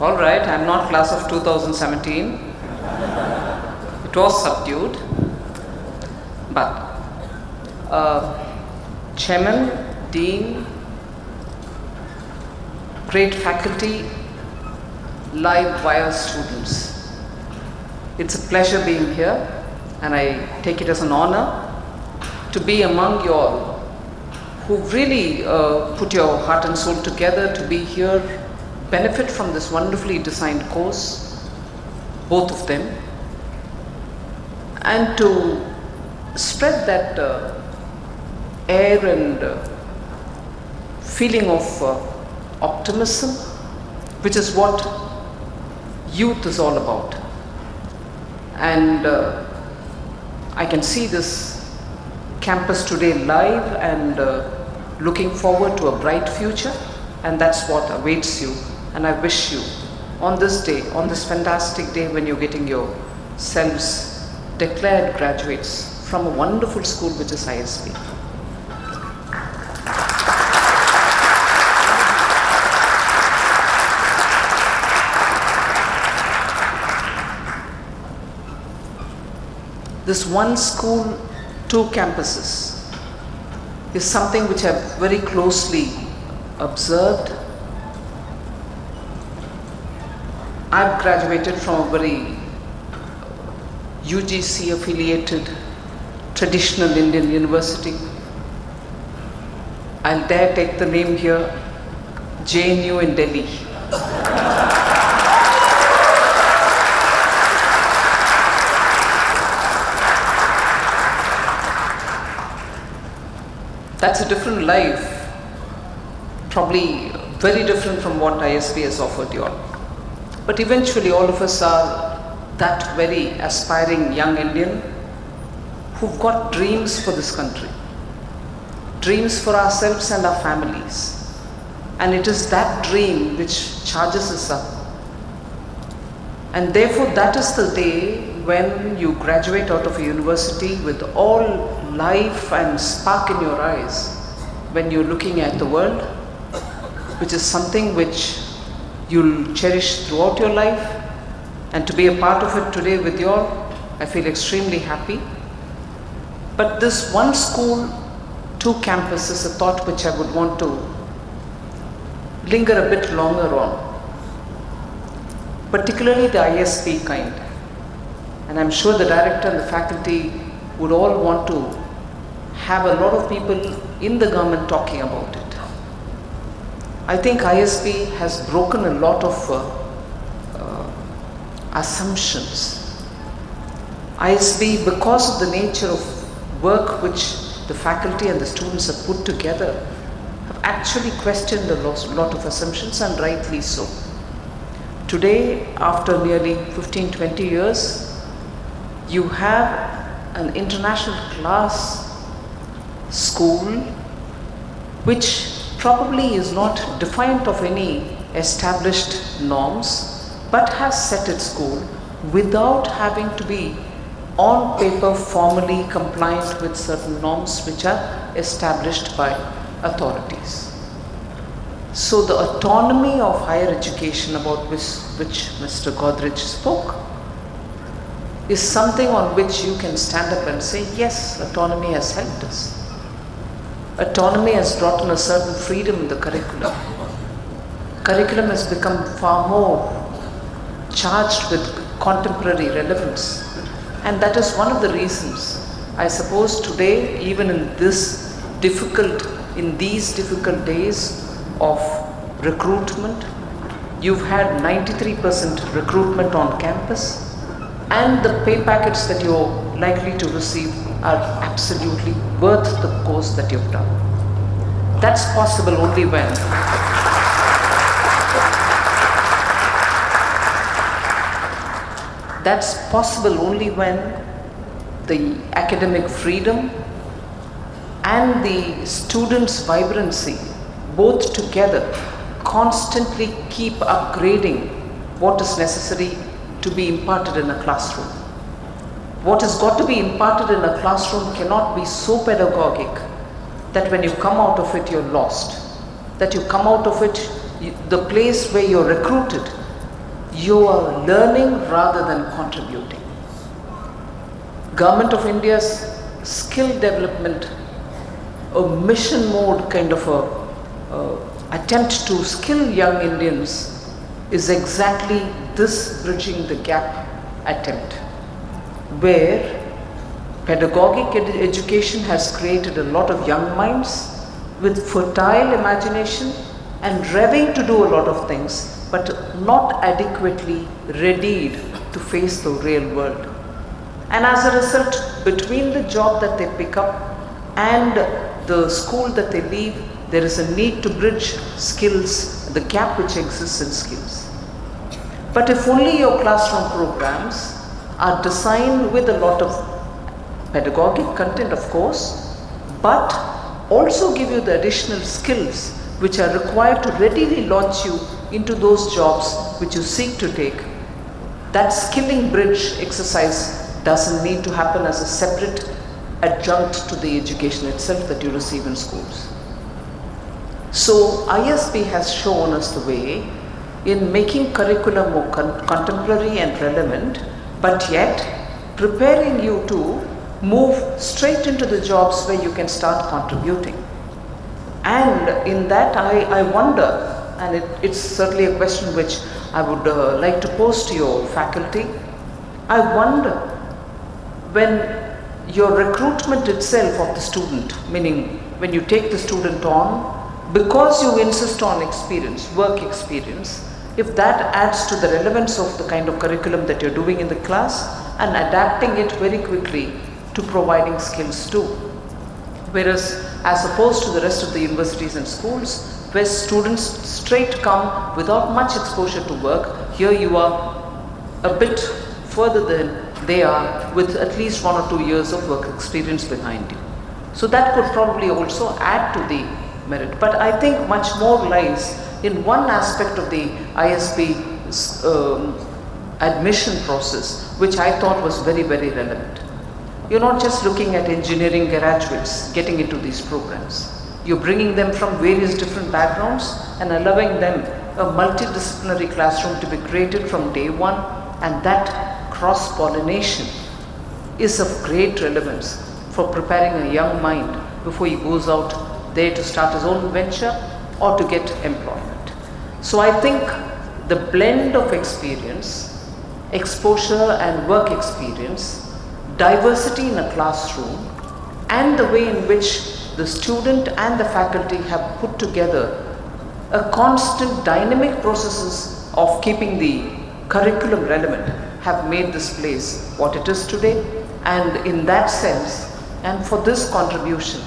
All right, I'm not class of 2017. It was subdued. But Chairman, Dean, great faculty, live via students. It's a pleasure being here, and I take it as an honor to be among you all who really put your heart and soul together to be here, benefit from this wonderfully designed course, both of them, and to spread that air and feeling of optimism, which is what youth is all about. And I can see this campus today live and looking forward to a bright future, and that's what awaits you. And I wish you on this day, on this fantastic day when you're getting yourselves declared graduates from a wonderful school which is ISB. This one school, two campuses is something which I've very closely observed. I've graduated from a very UGC affiliated traditional Indian university. I'll dare take the name here, JNU in Delhi. That's a different life, probably very different from what ISB has offered you all. But eventually all of us are that very aspiring young Indian who've got dreams for this country, dreams for ourselves and our families. And it is that dream which charges us up. And therefore that is the day when you graduate out of a university with all life and spark in your eyes, when you're looking at the world, which is something which you'll cherish throughout your life. And to be a part of it today with you all, I feel extremely happy. But this one school, two campuses is a thought which I would want to linger a bit longer on, particularly the ISB kind. And I'm sure the director and the faculty would all want to have a lot of people in the government talking about it. I think ISB has broken a lot of assumptions. ISB, because of the nature of work which the faculty and the students have put together, have actually questioned a lot of assumptions, and rightly so. Today, after nearly 15-20 years, you have an international class school which probably is not defiant of any established norms, but has set its goal without having to be on paper formally compliant with certain norms which are established by authorities. So the autonomy of higher education about which Mr. Godrej spoke is something on which you can stand up and say, yes, autonomy has helped us. Autonomy has brought in a certain freedom in the curriculum. Curriculum has become far more charged with contemporary relevance. And that is one of the reasons, I suppose today, even in these difficult days of recruitment, you've had 93% recruitment on campus, and the pay packets that you're likely to receive are absolutely worth the course that you've done. That's possible only when the academic freedom and the students' vibrancy both together constantly keep upgrading what is necessary to be imparted in a classroom. What has got to be imparted in a classroom cannot be so pedagogic that when you come out of it, you're lost. That you come out of it, the place where you're recruited, you are learning rather than contributing. Government of India's skill development, a mission mode kind of a attempt to skill young Indians is exactly this bridging the gap attempt, where pedagogic education has created a lot of young minds with fertile imagination and revving to do a lot of things, but not adequately readied to face the real world. And as a result, between the job that they pick up and the school that they leave, there is a need to bridge skills, the gap which exists in skills. But if only your classroom programs are designed with a lot of pedagogic content, of course, but also give you the additional skills which are required to readily launch you into those jobs which you seek to take, that skilling bridge exercise doesn't need to happen as a separate adjunct to the education itself that you receive in schools. So ISB has shown us the way in making curriculum more contemporary and relevant, but yet preparing you to move straight into the jobs where you can start contributing. And in that I wonder, and it's certainly a question which I would like to pose to your faculty, I wonder when your recruitment itself of the student, meaning when you take the student on, because you insist on experience, work experience, if that adds to the relevance of the kind of curriculum that you're doing in the class and adapting it very quickly to providing skills too. Whereas as opposed to the rest of the universities and schools, where students straight come without much exposure to work, here you are a bit further than they are with at least 1 or 2 years of work experience behind you. So that could probably also add to the merit. But I think much more lies in one aspect of the ISB admission process, which I thought was very, very relevant. You're not just looking at engineering graduates getting into these programs. You're bringing them from various different backgrounds and allowing them a multidisciplinary classroom to be created from day one, and that cross-pollination is of great relevance for preparing a young mind before he goes out there to start his own venture or to get employment. So I think the blend of experience, exposure and work experience, diversity in a classroom, and the way in which the student and the faculty have put together a constant dynamic processes of keeping the curriculum relevant have made this place what it is today. And in that sense, and for this contribution,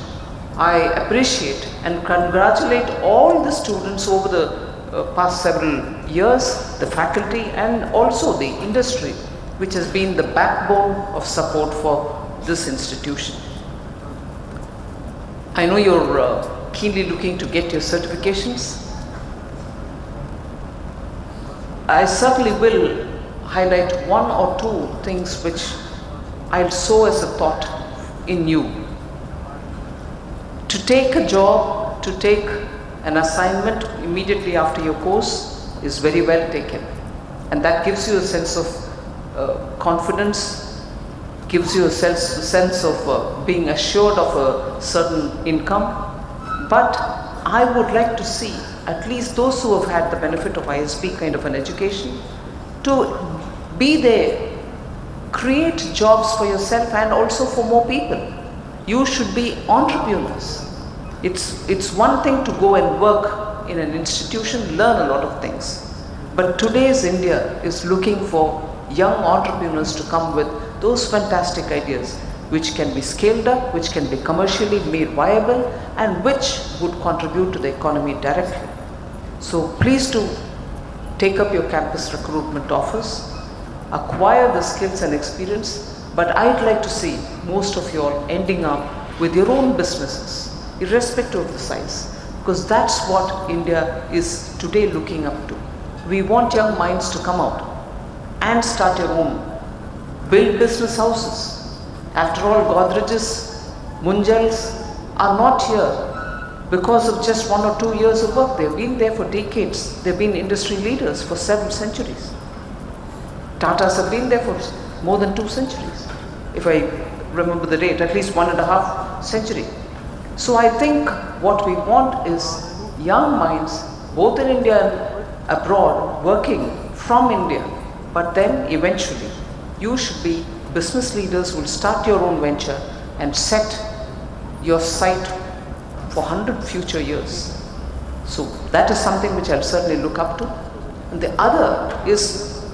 I appreciate and congratulate all the students over the past several years, the faculty and also the industry, which has been the backbone of support for this institution. I know you're keenly looking to get your certifications. I certainly will highlight 1 or 2 things which I'll sow as a thought in you. To take a job, to take an assignment immediately after your course is very well taken, and that gives you a sense of confidence, gives you a sense of being assured of a certain income. But I would like to see at least those who have had the benefit of ISB kind of an education to be there, create jobs for yourself and also for more people. You should be entrepreneurs. It's one thing to go and work in an institution, learn a lot of things. But today's India is looking for young entrepreneurs to come with those fantastic ideas which can be scaled up, which can be commercially made viable, and which would contribute to the economy directly. So please do take up your campus recruitment offers, acquire the skills and experience, but I'd like to see most of you all ending up with your own businesses, irrespective of the size, because that's what India is today looking up to. We want young minds to come out and start your own, build business houses. After all, Godrej's, Munjal's are not here because of just 1 or 2 years of work. They've been there for decades. They've been industry leaders for several centuries. Tatas have been there for more than 2 centuries. If I remember the date, at least 1.5 century. So I think what we want is young minds, both in India and abroad, working from India. But then eventually, you should be business leaders who will start your own venture and set your sight for 100 future years. So that is something which I'll certainly look up to. And the other is,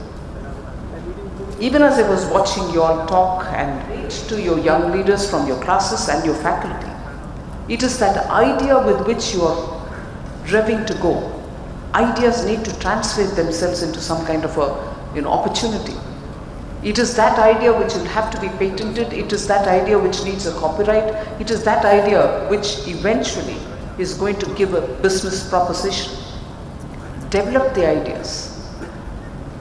even as I was watching you all talk and reach to your young leaders from your classes and your faculty, it is that idea with which you are revving to go. Ideas need to translate themselves into some kind of a opportunity. It is that idea which will have to be patented. It is that idea which needs a copyright. It is that idea which eventually is going to give a business proposition. Develop the ideas.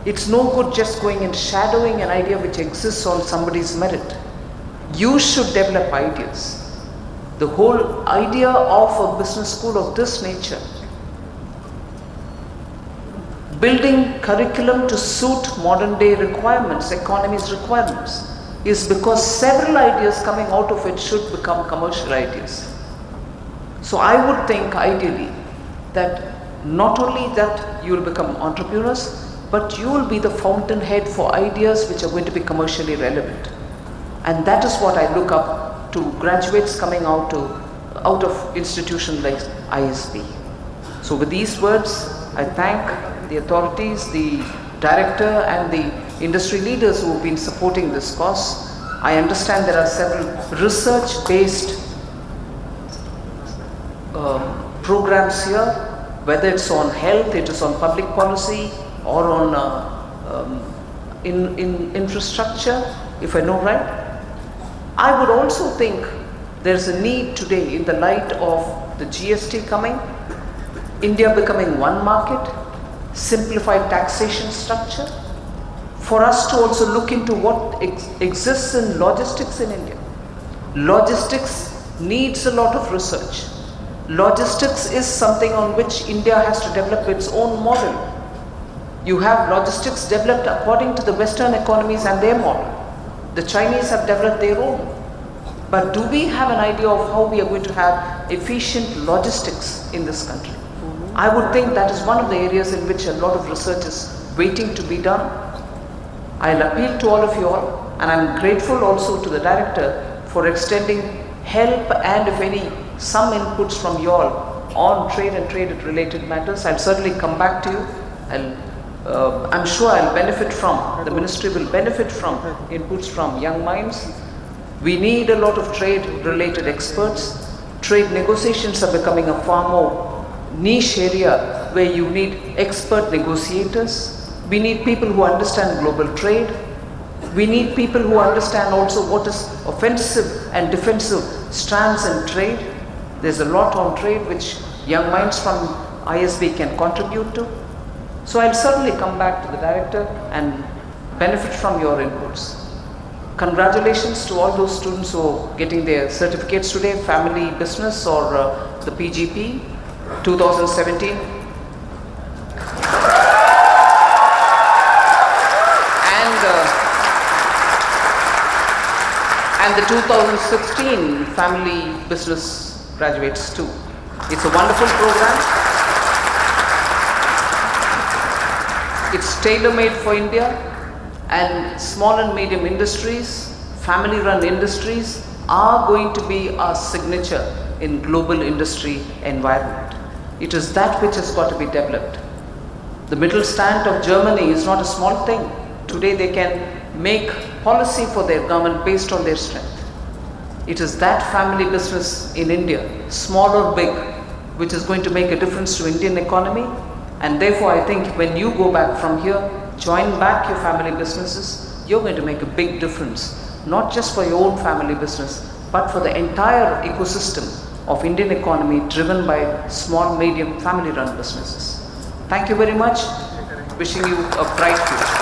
It's no good just going and shadowing an idea which exists on somebody's merit. You should develop ideas. The whole idea of a business school of this nature, building curriculum to suit modern day requirements, economy's requirements, is because several ideas coming out of it should become commercial ideas. So I would think ideally that not only that you will become entrepreneurs, but you will be the fountainhead for ideas which are going to be commercially relevant. And that is what I look up to graduates coming out of institutions like ISB. So with these words, I thank the authorities, the director and the industry leaders who have been supporting this cause. I understand there are several research-based programs here, whether it's on health, it is on public policy, or on infrastructure, if I know right. I would also think there's a need today, in the light of the GST coming, India becoming one market, simplified taxation structure, for us to also look into what exists in logistics in India. Logistics needs a lot of research. Logistics is something on which India has to develop its own model. You have logistics developed according to the Western economies and their model. The Chinese have developed their own. But do we have an idea of how we are going to have efficient logistics in this country? I would think that is one of the areas in which a lot of research is waiting to be done. I'll appeal to all of you all, and I'm grateful also to the director for extending help and, if any, some inputs from you all on trade and trade-related matters. I'll certainly come back to you. I'm sure I'll benefit from, the ministry will benefit from inputs from young minds. We need a lot of trade-related experts. Trade negotiations are becoming a far more niche area where you need expert negotiators. We need people who understand global trade. We need people who understand also what is offensive and defensive strands in trade. There's a lot on trade which young minds from ISB can contribute to. So I'll certainly come back to the director and benefit from your inputs. Congratulations to all those students who are getting their certificates today, family business or the PGP 2017. And the 2016 family business graduates too. It's a wonderful program. It's tailor-made for India, and small and medium industries, family-run industries are going to be our signature in global industry environment. It is that which has got to be developed. The Mittelstand of Germany is not a small thing. Today they can make policy for their government based on their strength. It is that family business in India, small or big, which is going to make a difference to Indian economy. And therefore I think when you go back from here, join back your family businesses, you're going to make a big difference, not just for your own family business, but for the entire ecosystem of Indian economy driven by small, medium, family-run businesses. Thank you very much. Wishing you a bright future.